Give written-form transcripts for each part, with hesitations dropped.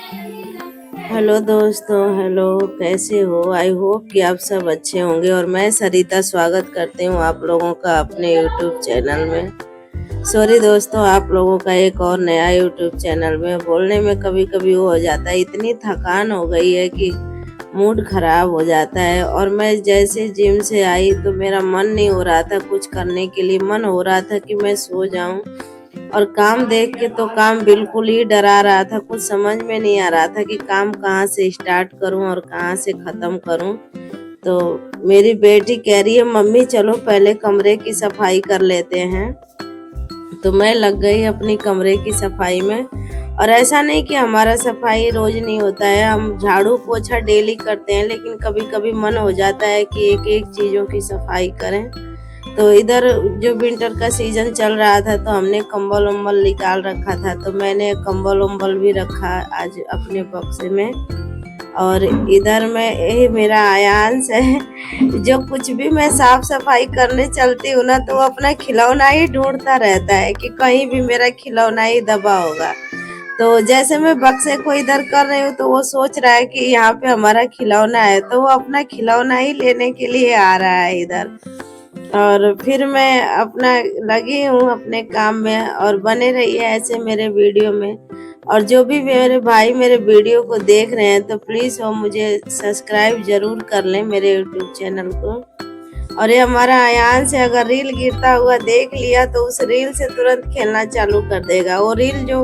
Hello दोस्तों, hello. कैसे हो? आई होप कि आप सब अच्छे होंगे और मैं सरिता स्वागत करती हूँ आप लोगों का अपने यूट्यूब चैनल में। सॉरी दोस्तों, आप लोगों का एक और नया यूट्यूब चैनल में बोलने में कभी कभी वो हो जाता है, इतनी थकान हो गई है कि मूड खराब हो जाता है। और मैं जैसे जिम से आई तो मेरा मन नहीं हो रहा था कुछ करने के लिए, मन हो रहा था कि मैं सो जाऊं। और काम देख के तो काम बिल्कुल ही डरा रहा था, कुछ समझ में नहीं आ रहा था कि काम कहाँ से स्टार्ट करूं और कहाँ से खत्म करूं। तो मेरी बेटी कह रही है मम्मी चलो पहले कमरे की सफाई कर लेते हैं। तो मैं लग गई अपनी कमरे की सफाई में। और ऐसा नहीं कि हमारा सफाई रोज नहीं होता है, हम झाड़ू पोछा डेली करते हैं, लेकिन कभी कभी मन हो जाता है कि एक एक चीजों की सफाई करें। तो इधर जो विंटर का सीजन चल रहा था तो हमने कंबल उम्बल निकाल रखा था, तो मैंने कंबल उम्बल भी रखा आज अपने बक्से में। और इधर में यही मेरा आयांश है, जो कुछ भी मैं साफ सफाई करने चलती हूँ ना तो वो अपना खिलौना ही ढूंढता रहता है कि कहीं भी मेरा खिलौना ही दबा होगा। तो जैसे मैं बक्से को इधर कर रही हूँ तो वो सोच रहा है कि यहाँ पे हमारा खिलौना है, तो वो अपना खिलौना ही लेने के लिए आ रहा है इधर। और फिर मैं अपना लगी हूँ अपने काम में, और बने रहिए ऐसे मेरे वीडियो में। और जो भी मेरे भाई मेरे वीडियो को देख रहे हैं तो प्लीज वो मुझे सब्सक्राइब जरूर कर लें मेरे यूट्यूब चैनल को। और ये हमारा अयान से अगर रील गिरता हुआ देख लिया तो उस रील से तुरंत खेलना चालू कर देगा। वो रील जो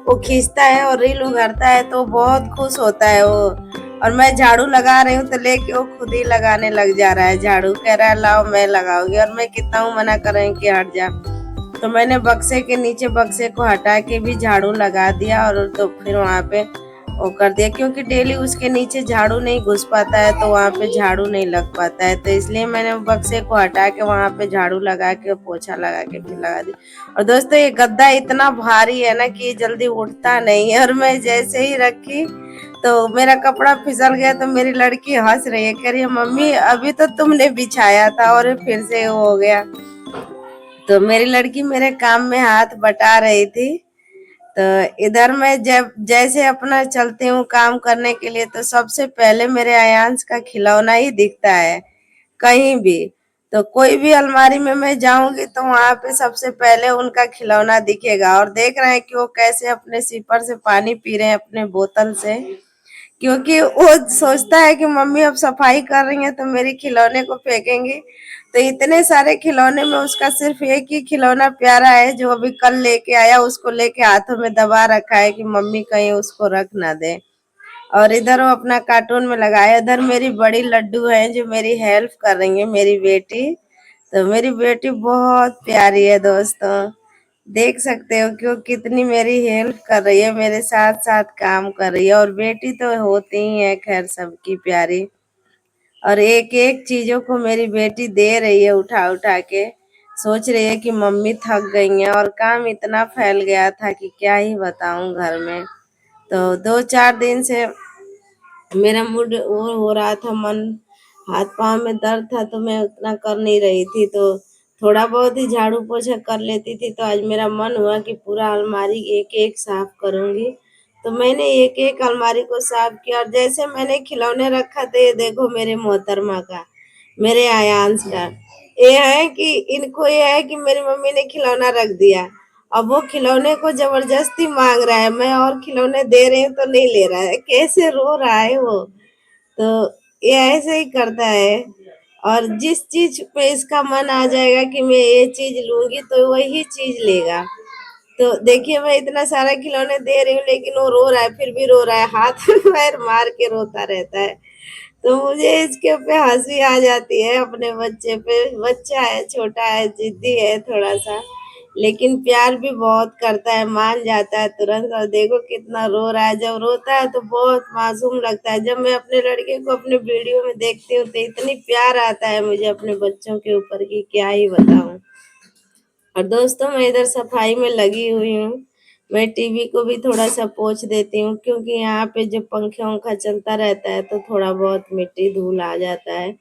वो खींचता है और रील उगरता है तो बहुत खुश होता है वो। और मैं झाड़ू लगा रही हूँ तो लेके वो खुद ही लगाने लग जा रहा है झाड़ू, कह रहा है लाओ मैं लगाऊंगी। और मैं कितना हूँ मना कर रही हूँ कि हट जा। तो मैंने बक्से के नीचे बक्से को हटा के भी झाड़ू लगा दिया, और तो फिर वहां पे वो कर दिया, क्योंकि डेली उसके नीचे झाड़ू नहीं घुस पाता है तो वहां पे झाड़ू नहीं लग पाता है। तो इसलिए मैंने बक्से को हटा के वहां पे झाड़ू लगा के पोछा लगा के फिर लगा दी। और दोस्तों ये गद्दा इतना भारी है ना कि जल्दी उठता नहीं है, और मैं जैसे ही रखी तो मेरा कपड़ा फिसल गया। तो मेरी लड़की हंस रही है, कह रही है मम्मी अभी तो तुमने बिछाया था और फिर से वो हो गया। तो मेरी लड़की मेरे काम में हाथ बटा रही थी। तो इधर मैं जब जैसे अपना चलती हूँ काम करने के लिए तो सबसे पहले मेरे अयांश का खिलौना ही दिखता है कहीं भी। तो कोई भी अलमारी में मैं जाऊंगी तो वहां पे सबसे पहले उनका खिलौना दिखेगा। और देख रहे हैं कि वो कैसे अपने सिपर से पानी पी रहे हैं अपने बोतल से, क्योंकि वो सोचता है कि मम्मी अब सफाई कर रही है तो मेरे खिलौने को फेंकेंगी। तो इतने सारे खिलौने में उसका सिर्फ एक ही खिलौना प्यारा है जो अभी कल लेके आया, उसको लेके हाथों में दबा रखा है कि मम्मी कहीं उसको रख ना दे। और इधर वो अपना कार्टून में लगाया। इधर मेरी बड़ी लड्डू है जो मेरी हेल्प कर रही है, मेरी बेटी। तो मेरी बेटी बहुत प्यारी है दोस्तों, देख सकते हो कि वो कितनी मेरी हेल्प कर रही है, मेरे साथ साथ काम कर रही है। और बेटी तो होती ही है खैर सबकी प्यारी। और एक एक चीजों को मेरी बेटी दे रही है उठा उठा के, सोच रही है कि मम्मी थक गई हैं। और काम इतना फैल गया था कि क्या ही बताऊं घर में। तो 2-4 दिन से मेरा मूड वो हो रहा था, मन हाथ पांव में दर्द था तो मैं उतना कर नहीं रही थी। तो थोड़ा बहुत ही झाड़ू पोछा कर लेती थी। तो आज मेरा मन हुआ कि पूरा अलमारी एक एक साफ करूंगी। तो मैंने एक एक अलमारी को साफ किया। और जैसे मैंने खिलौने रखा था, ये देखो मेरे मोहतरमा का, मेरे आयांश का, ये है कि इनको ये है कि मेरी मम्मी ने खिलौना रख दिया। अब वो खिलौने को जबरदस्ती मांग रहा है, मैं और खिलौने दे रही हूँ तो नहीं ले रहा है, कैसे रो रहा है वो। तो ये ऐसे ही करता है। और जिस चीज पे इसका मन आ जाएगा कि मैं ये चीज लूंगी तो वही चीज लेगा। तो देखिए मैं इतना सारा खिलौने दे रही हूँ लेकिन वो रो रहा है, फिर भी रो रहा है, हाथ पैर मार के रोता रहता है। तो मुझे इसके पे हंसी आ जाती है अपने बच्चे पे। बच्चा है, छोटा है, जिद्दी है थोड़ा सा, लेकिन प्यार भी बहुत करता है, मान जाता है तुरंत। और देखो कितना रो रहा है, जब रोता है तो बहुत मासूम लगता है। जब मैं अपने लड़के को अपने वीडियो में देखती हूँ तो इतनी प्यार आता है मुझे अपने बच्चों के ऊपर की क्या ही बताऊं। और दोस्तों मैं इधर सफाई में लगी हुई हूँ। मैं टीवी को भी थोड़ा सा पोंछ देती हूँ, क्योंकि यहाँ पे जो पंखे वंखा चलता रहता है तो थोड़ा बहुत मिट्टी धूल आ जाता है।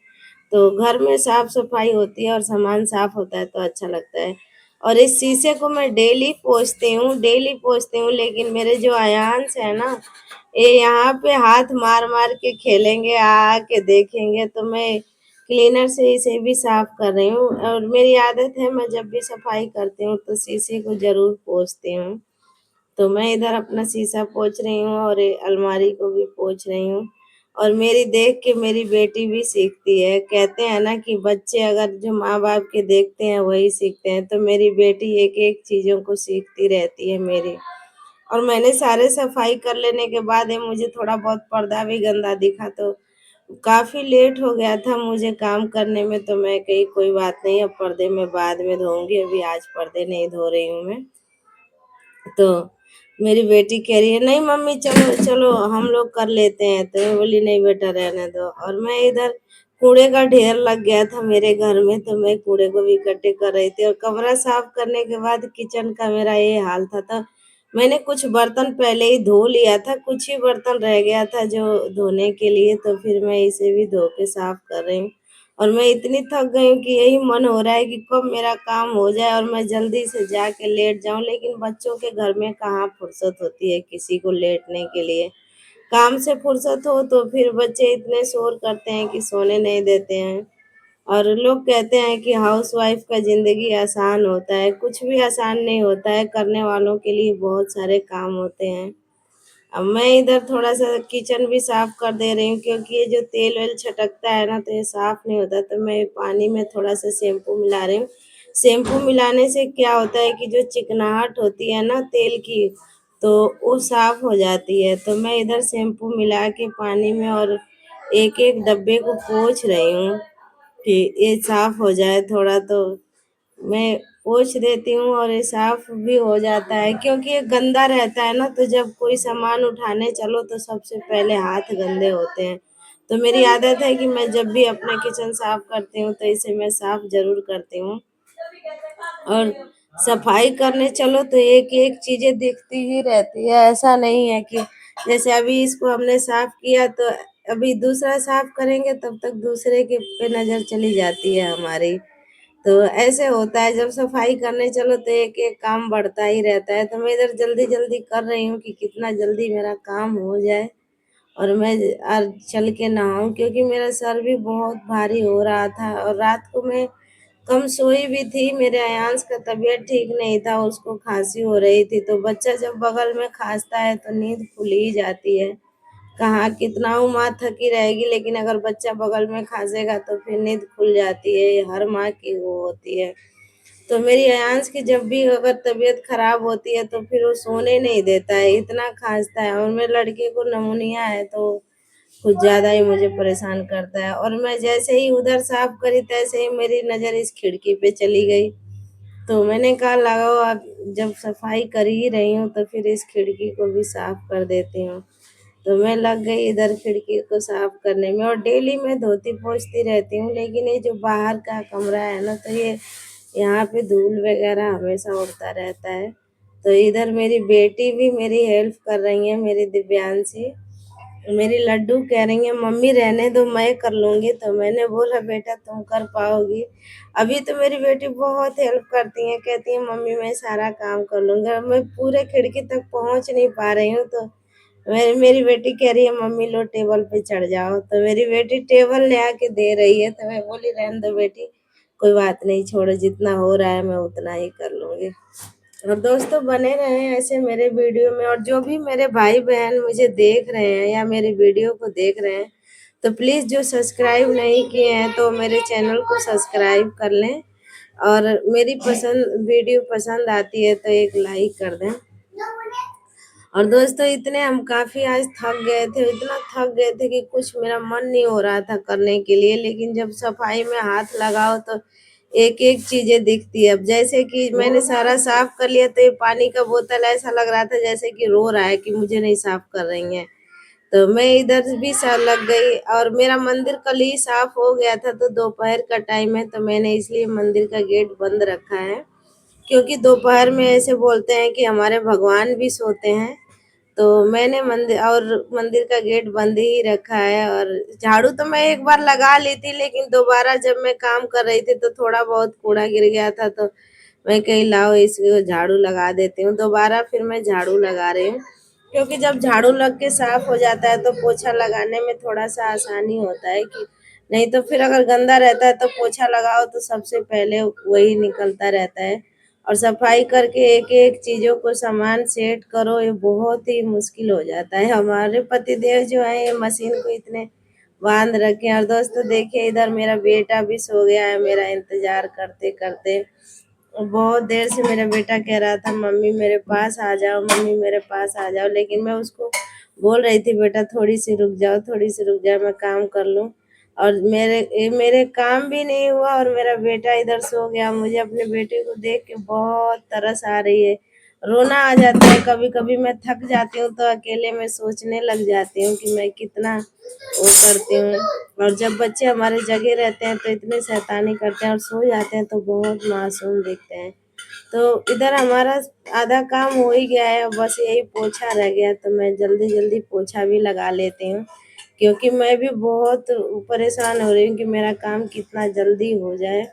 तो घर में साफ सफाई होती है और सामान साफ होता है तो अच्छा लगता है। और इस शीशे को मैं डेली पोंछती हूँ, लेकिन मेरे जो अयांश है ना, ये यहाँ पे हाथ मार मार के खेलेंगे, आके देखेंगे, तो मैं क्लीनर से इसे भी साफ कर रही हूँ। और मेरी आदत है, मैं जब भी सफाई करती हूँ तो शीशे को जरूर पोंछती हूँ। तो मैं इधर अपना शीशा पोंछ रही हूँ और ये अलमारी को भी पोंछ रही हूँ। और मेरी देख के मेरी बेटी भी सीखती है। कहते हैं ना कि बच्चे अगर जो माँ बाप के देखते हैं वही सीखते हैं, तो मेरी बेटी एक एक चीजों को सीखती रहती है मेरी। और मैंने सारे सफाई कर लेने के बाद ये मुझे थोड़ा बहुत पर्दा भी गंदा दिखा, तो काफी लेट हो गया था मुझे काम करने में, तो मैं कही कोई बात नहीं, अब पर्दे में बाद में धोऊंगी, अभी आज पर्दे नहीं धो रही हूँ मैं। तो मेरी बेटी कह रही है नहीं मम्मी चलो चलो हम लोग कर लेते हैं, तो मैं बोली नहीं बेटा रहने दो। और मैं इधर कूड़े का ढेर लग गया था मेरे घर में, तो मैं कूड़े को भी इकट्ठे कर रही थी। और कमरा साफ करने के बाद किचन का मेरा ये हाल था। मैंने कुछ बर्तन पहले ही धो लिया था, कुछ ही बर्तन रह गया था जो धोने के लिए, तो फिर मैं इसे भी धो के साफ कर रही हूँ। और मैं इतनी थक गई हूँ कि यही मन हो रहा है कि कब मेरा काम हो जाए और मैं जल्दी से जाके लेट जाऊं, लेकिन बच्चों के घर में कहाँ फुर्सत होती है किसी को लेटने के लिए। काम से फुर्सत हो तो फिर बच्चे इतने शोर करते हैं कि सोने नहीं देते हैं। और लोग कहते हैं कि हाउसवाइफ का जिंदगी आसान होता है, कुछ भी आसान नहीं होता है, करने वालों के लिए बहुत सारे काम होते हैं। अब मैं इधर थोड़ा सा किचन भी साफ कर दे रही हूँ, क्योंकि ये जो तेल वेल छटकता है ना, तो ये साफ नहीं होता, तो मैं पानी में थोड़ा सा शैम्पू मिला रही हूँ। शैम्पू मिलाने से क्या होता है कि जो चिकनाहट होती है ना तेल की, तो वो साफ हो जाती है। तो मैं इधर शैम्पू मिला के पानी में और एक एक डब्बे को पोंछ रही हूँ कि ये साफ हो जाए थोड़ा। तो मैं पोंछ देती हूँ और ये साफ भी हो जाता है, क्योंकि ये गंदा रहता है ना, तो जब कोई सामान उठाने चलो तो सबसे पहले हाथ गंदे होते हैं। तो मेरी आदत है कि मैं जब भी अपना किचन साफ करती हूँ तो इसे मैं साफ जरूर करती हूँ। और सफाई करने चलो तो एक एक चीजें दिखती ही रहती है, ऐसा नहीं है कि जैसे अभी इसको हमने साफ किया तो अभी दूसरा साफ करेंगे तब तक दूसरे के पे नजर चली जाती है हमारी। तो ऐसे होता है, जब सफाई करने चलो तो एक एक काम बढ़ता ही रहता है। तो मैं इधर जल्दी जल्दी कर रही हूँ कि कितना जल्दी मेरा काम हो जाए और मैं आज चल के नहाऊं, क्योंकि मेरा सर भी बहुत भारी हो रहा था। और रात को मैं कम सोई भी थी, मेरे अयांश का तबीयत ठीक नहीं था, उसको खांसी हो रही थी। तो बच्चा जब बगल में खांसता है तो नींद खुल ही जाती है। कहाँ कितना माँ थकी रहेगी, लेकिन अगर बच्चा बगल में खांसेगा तो फिर नींद खुल जाती है, ये हर माँ की वो होती है। तो मेरी अयांश की जब भी अगर तबीयत खराब होती है तो फिर वो सोने नहीं देता है, इतना खांसता है। और मेरे लड़के को नमूनिया है, तो कुछ ज्यादा ही मुझे परेशान करता है। और मैं जैसे ही उधर साफ करी तैसे ही मेरी नजर इस खिड़की पे चली गई, तो मैंने कहा लगाओ आप, जब सफाई कर ही रही हूँ तो फिर इस खिड़की को भी साफ कर देती हूँ। तो मैं लग गई इधर खिड़की को साफ करने में। और डेली मैं धोती पोंछती रहती हूँ, लेकिन ये जो बाहर का कमरा है ना, तो ये यहाँ पे धूल वगैरह हमेशा उड़ता रहता है। तो इधर मेरी बेटी भी मेरी हेल्प कर रही है, मेरी दिव्यांशी। मेरी लड्डू कह रही है मम्मी रहने दो मैं कर लूंगी, तो मैंने बोला बेटा तुम कर पाओगी। अभी तो मेरी बेटी बहुत हेल्प करती है, कहती है मम्मी मैं सारा काम कर लूंगी। और मैं पूरे खिड़की तक पहुंच नहीं पा रही हूँ, तो मेरी बेटी कह रही है मम्मी लो टेबल पे चढ़ जाओ, तो मेरी बेटी टेबल ले आके दे रही है। तो मैं बोली रहने दो बेटी, कोई बात नहीं, छोड़ो, जितना हो रहा है मैं उतना ही कर लूंगी। और दोस्तों बने रहें ऐसे मेरे वीडियो में। और जो भी मेरे भाई बहन मुझे देख रहे हैं या मेरे वीडियो को देख रहे हैं, तो प्लीज़ जो सब्सक्राइब नहीं किए हैं तो मेरे चैनल को सब्सक्राइब कर लें। और मेरी पसंद वीडियो पसंद आती है तो एक लाइक कर दें। और दोस्तों इतने हम काफी आज थक गए थे, इतना थक गए थे कि कुछ मेरा मन नहीं हो रहा था करने के लिए, लेकिन जब सफाई में हाथ लगाओ तो एक एक चीजें दिखती है। अब जैसे कि मैंने सारा साफ कर लिया, तो ये पानी का बोतल ऐसा लग रहा था जैसे कि रो रहा है कि मुझे नहीं साफ कर रही हैं। तो मैं इधर भी सा लग गई। और मेरा मंदिर कल ही साफ हो गया था, तो दोपहर का टाइम है, तो मैंने इसलिए मंदिर का गेट बंद रखा है, क्योंकि दोपहर में ऐसे बोलते हैं कि हमारे भगवान भी सोते हैं। तो मैंने मंदिर का गेट बंद ही रखा है। और झाड़ू तो मैं एक बार लगा ली थी, लेकिन दोबारा जब मैं काम कर रही थी तो थोड़ा बहुत कूड़ा गिर गया था, तो मैं कही लाओ इसको झाड़ू लगा देती हूँ। दोबारा फिर मैं झाड़ू लगा रही हूँ, क्योंकि जब झाड़ू लग के साफ हो जाता है तो पोछा लगाने में थोड़ा सा आसानी होता है। कि नहीं तो फिर अगर गंदा रहता है तो पोछा लगाओ तो सबसे पहले वही निकलता रहता है। और सफाई करके एक एक चीजों को सामान सेट करो, ये बहुत ही मुश्किल हो जाता है। हमारे पतिदेव जो है ये मशीन को इतने बांध रखे हैं। और दोस्तों देखिए, इधर मेरा बेटा भी सो गया है मेरा इंतजार करते करते। बहुत देर से मेरा बेटा कह रहा था मम्मी मेरे पास आ जाओ, मम्मी मेरे पास आ जाओ, लेकिन मैं उसको बोल रही थी बेटा थोड़ी सी रुक जाओ, थोड़ी सी रुक जाओ, मैं काम कर लूं। और मेरे काम भी नहीं हुआ और मेरा बेटा इधर सो गया। मुझे अपने बेटे को देख के बहुत तरस आ रही है, रोना आ जाता है। कभी कभी मैं थक जाती हूँ तो अकेले में सोचने लग जाती हूँ कि मैं कितना वो करती हूँ। और जब बच्चे हमारे जगे रहते हैं तो इतने शैतानी करते हैं, और सो जाते हैं तो बहुत मासूम दिखते हैं। तो इधर हमारा आधा काम हो ही गया है, बस यही पोछा रह गया, तो मैं जल्दी जल्दी पोछा भी लगा लेती हूँ, क्योंकि मैं भी बहुत परेशान हो रही हूँ कि मेरा काम कितना जल्दी हो जाए।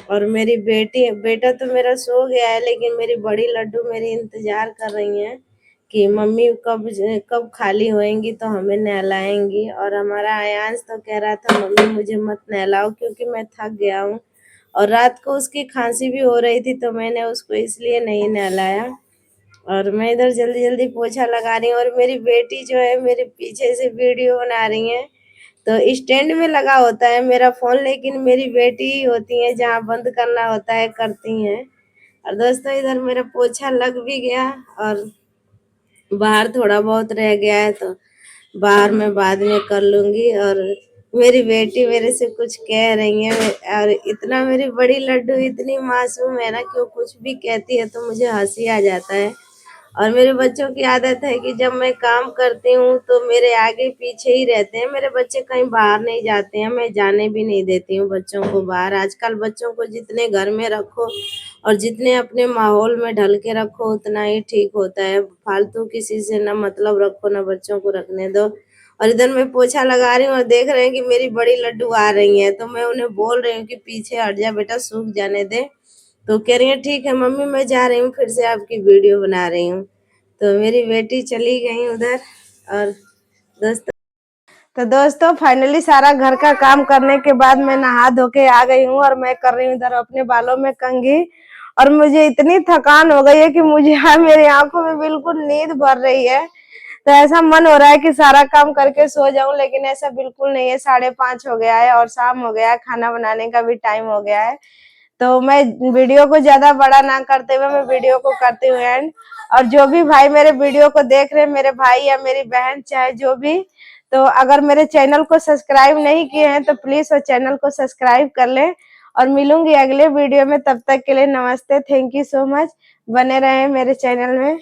और मेरी बेटा तो मेरा सो गया है, लेकिन मेरी बड़ी लड्डू मेरी इंतजार कर रही हैं कि मम्मी कब कब खाली होएंगी तो हमें नहलाएंगी। और हमारा आयांश तो कह रहा था मम्मी मुझे मत नहलाओ क्योंकि मैं थक गया हूँ। और रात को उसकी खांसी भी हो रही थी तो मैंने उसको इसलिए नहीं नहलाया। और मैं इधर जल्दी जल्दी पोछा लगा रही हूँ। और मेरी बेटी जो है मेरे पीछे से वीडियो बना रही है। तो स्टैंड में लगा होता है मेरा फोन, लेकिन मेरी बेटी ही होती है जहाँ बंद करना होता है करती हैं। और दोस्तों इधर मेरा पोछा लग भी गया, और बाहर थोड़ा बहुत रह गया है तो बाहर मैं बाद में कर लूंगी। और मेरी बेटी मेरे से कुछ कह रही है, और इतना मेरी बड़ी लड्डू इतनी मासूम है ना कि वो कुछ भी कहती है तो मुझे हंसी आ जाता है। और मेरे बच्चों की आदत है कि जब मैं काम करती हूँ तो मेरे आगे पीछे ही रहते हैं। मेरे बच्चे कहीं बाहर नहीं जाते हैं, मैं जाने भी नहीं देती हूँ बच्चों को बाहर। आजकल बच्चों को जितने घर में रखो और जितने अपने माहौल में ढल के रखो उतना ही ठीक होता है। फालतू किसी से ना मतलब रखो ना बच्चों को रखने दो। और इधर मैं पोछा लगा रही हूँ और देख रहे हैं कि मेरी बड़ी लड्डू आ रही हैं, तो मैं उन्हें बोल रही हूँ कि पीछे हट जा बेटा, सूख जाने दे। तो कह रही है ठीक है मम्मी मैं जा रही हूँ, फिर से आपकी वीडियो बना रही हूँ। तो मेरी बेटी चली गई उधर। और दोस्तों फाइनली सारा घर का काम करने के बाद मैं नहा धो के आ गई हूँ, और मैं कर रही हूँ इधर अपने बालों में कंघी। और मुझे इतनी थकान हो गई है कि मुझे मेरी आंखों में बिल्कुल नींद भर रही है। तो ऐसा मन हो रहा है कि सारा काम करके सो जाऊं, लेकिन ऐसा बिल्कुल नहीं है। 5:30 हो गया है और शाम हो गया है, खाना बनाने का भी टाइम हो गया है। तो मैं वीडियो को ज्यादा बड़ा ना करते हुए मैं वीडियो को करती हूँ एंड। और जो भी भाई मेरे वीडियो को देख रहे हैं, मेरे भाई या मेरी बहन चाहे जो भी, तो अगर मेरे चैनल को सब्सक्राइब नहीं किए हैं तो प्लीज वो चैनल को सब्सक्राइब कर लें। और मिलूंगी अगले वीडियो में, तब तक के लिए नमस्ते, थैंक यू सो मच। बने रहे मेरे चैनल में।